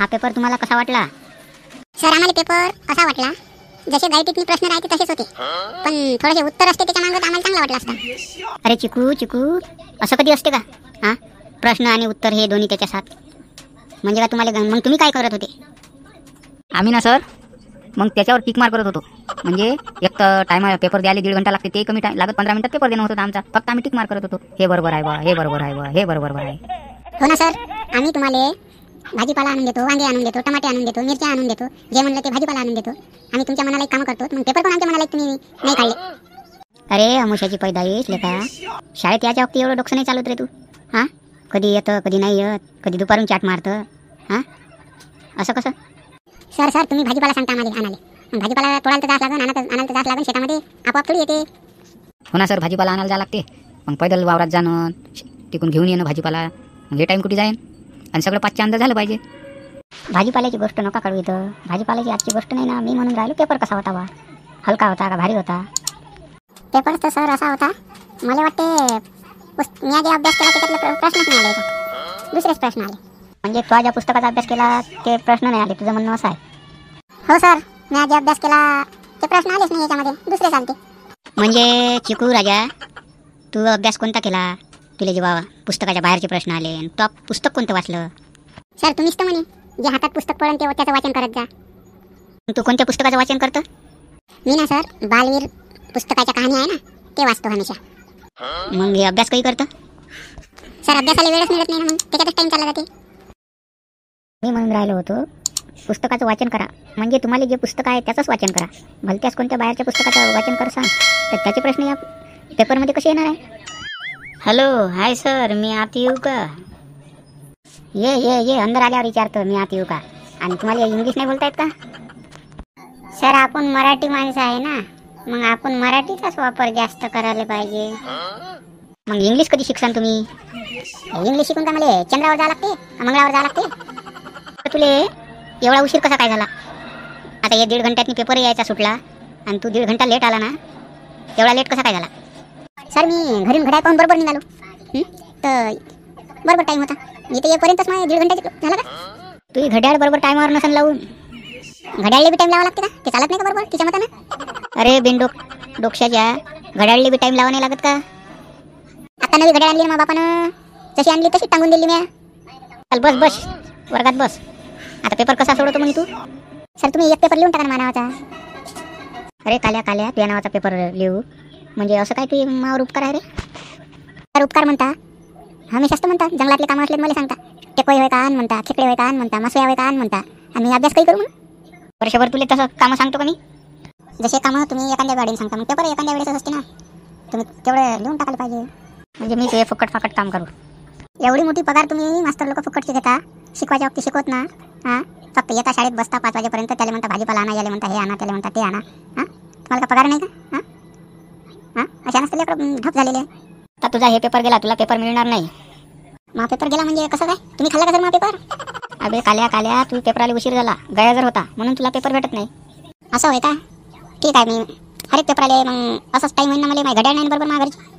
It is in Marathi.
हा पेपर तुम्हाला कसा वाटला? सर आम्हाला पेपर असा वाटला जसे गाईटीतनी प्रश्न राहते तसेच होते, पण थोडेसे उत्तर असते त्याच्या मागे आम्हाला चांगला वाटला असता. अरे चिकू असं कधी असते का? हा, प्रश्न आणि उत्तर हे दोन्ही त्याच्या साथ म्हणजे का तुम्हाला? मग तुम्ही काय करत होते? आम्ही ना सर मग त्याच्यावर टिक मार करत होतो. म्हणजे एक तर टाइम पेपर द्यायला 1.5 घंटा लागते, ते कमी टाइम लागत 15 मिनिटात पेपर देणं होतं आमचा. फक्त आम्ही टिक मार करत होतो, हे बरोबर आहे बा, हे बरोबर आहे बा, हे बरोबर आहे. हो ना सर, आम्ही तुम्हाला भाजीपाला आणून देतो, वांगे आणून देतो, टमाटे आणून देतो, मिरच्या आणून देतो, जे म्हणलं ते भाजीपाला आणून देतो. आम्ही तुमच्या मनाला एक काम करतो, मग पेपर पण आमच्या मनाला तुम्ही नाही काढले. अरे अमुष्याची पैदाईश लेका, शाळेत याच्या वक्ती एवढं डोकं नाही चालत रे तू. हां, कधी येतं कधी नाही येत, कधी दुपारून चाट मारतं. असं कसं? सर तुम्ही भाजीपाला सांगता आम्हाला आणाले, मग भाजीपाला तोडायला तर जास लागेल, आणायला तर जास लागेल शेतामध्ये, आपोआप थोडी येते. हो ना सर, भाजीपाला आणायला जावं लागते. मग पैदल वावरात जाणं, तिकून घेऊन येणं भाजीपाला, मग हे टाईम कुठे जाईन? आणि सगळं 5च्या अंदर झालं पाहिजे. भाजीपाल्याची गोष्ट नका काढू इथं. भाजीपाल्याची आजची गोष्ट नाही ना. मी म्हणून राहिलो पेपर कसा होता बा, हलका होता का भारी होता? पेपर तर सर असा होता, मला वाटते मी जे अभ्यास केला त्याच्यातले प्रश्नच नाही आले, दुसरेच प्रश्न आले. म्हणजे तू ज्या पुस्तकाचा अभ्यास केला ते प्रश्न नाही आले, तुझं म्हणणं असं आहे? हो सर, मी जे अभ्यास केला ते प्रश्न आलेच नाही याच्यामध्ये, दुसरे चालते. म्हणजे चिकू राजा, तू अभ्यास कोणता केला? तुला जेव्हा पुस्तकाच्या बाहेरचे प्रश्न आले, तो पुस्तक कोणतं वाचलं? सर तुम्हीच तर म्हणे जे हातात पुस्तक पडून ते त्याचं वाचन करत जा. तू कोणत्या पुस्तकाचं वाचन करतं? मी ना सर बालवीर पुस्तकाच्या कहाणी आहे ना ते वाचतो हमेशा. मग हे अभ्यास काही करतं? सर अभ्यासाला वेळच मिळत नाही ना, मग त्याच्यातच टाइम चालला जाते. मी म्हणून राहिलो होतो पुस्तकाचं वाचन करा, म्हणजे तुम्हाला जे पुस्तक आहे त्याचंच वाचन करा. भलत्यास कोणत्या बाहेरच्या पुस्तकाचं वाचन कर सांग, तर त्याचे प्रश्न या पेपरमध्ये कसे येणार आहे? हॅलो, हाय सर, मी आत येऊ का? ये अंदर आल्यावर विचारतो मी आत येऊ का. आणि तुम्हाला इंग्लिश नाही बोलता येत का? सर आपण मराठी माणसं आहे ना, मग आपण मराठीचाच वापर जास्त करायला पाहिजे. मग इंग्लिश कधी शिकसान तुम्ही? इंग्लिश शिकून का मला चंद्रावर जावं लागते, मंगळावर जावं लागते? तुले एवढा उशीर कसा काय झाला? आता हे 1.5 घंट्यातनी पेपर यायचा सुटला आणि तू 1.5 घंटा लेट आला ना, एवढा लेट कसा काय झाला? सर मी घरून घड्याळ पाहून बरोबर निघालो, तर बरोबर टाईम होता. इथे येईपर्यंतच माझ्या 1.5 घंटा झाला का? तू घड्याळ बरोबर टायमावर नसन लावून. घड्याळला बी टाईम लावा लागते का? ते चालत नाही का बरोबर तिच्या मतानं? अरे डोक्याच्या घड्याळले बी टाईम लावा नाही लागत का? आता नवी घड्याळ आणली ना बापानं, जशी आणली तशी टांगून दिली मी. चल बस वर्गात बस. आता पेपर कसा सोडवतो मग तू? सर तुम्ही एक पेपर लिहून टाका ना मानावाचा. अरे काल्या तुझ्या नावाचा पेपर लिहू म्हणजे असं काय तू मावर उपकार आहे रे? सर उपकार म्हणता हमेशाच म्हणता, जंगलातले कामं असले मला सांगता, टेकोई होय का आण म्हणता, खेकडे होय का आण म्हणता, मासोया होय का आण म्हणता, आणि मी अभ्यास काही करू म्हणून. वर्षभर तुला तसं कामं सांगतो का मी? जसे कामं तुम्ही एखाद्या गाडीने सांगता, मग पेपर एखाद्या वेळेस असते ना, तुम्ही तेवढं लिहून टाकायला पाहिजे. म्हणजे मी ते फुकट काम करू? एवढी मोठी पगार तुम्ही मास्तर लोक फुकटची घेता, शिकवायच्या वक्ती शिकवत ना. फक्त येता शाळेत बसता 5 वाजेपर्यंत, त्याला म्हणता भाजीपाला आणा, याला म्हणता हे आणा, त्याला म्हणता ते आणा. तुम्हाला का पगार नाही का? अशा नसते लेकरं ढप झालेले. आता तुझा हे पेपर गेला, तुला पेपर मिळणार नाही. मा पेपर गेला म्हणजे कसं काय? तुम्ही खाल्ला का सर मा पेपर? अबे काल्या तू पेपराला उशीर झाला, गैरहजर होता म्हणून तुला पेपर भेटत नाही. असं होय का? ठीक आहे, मी हर एक पेपराले मग असंच टाईम होईल ना, मला घड्याळ नाही बरोबर माझ्या घरची.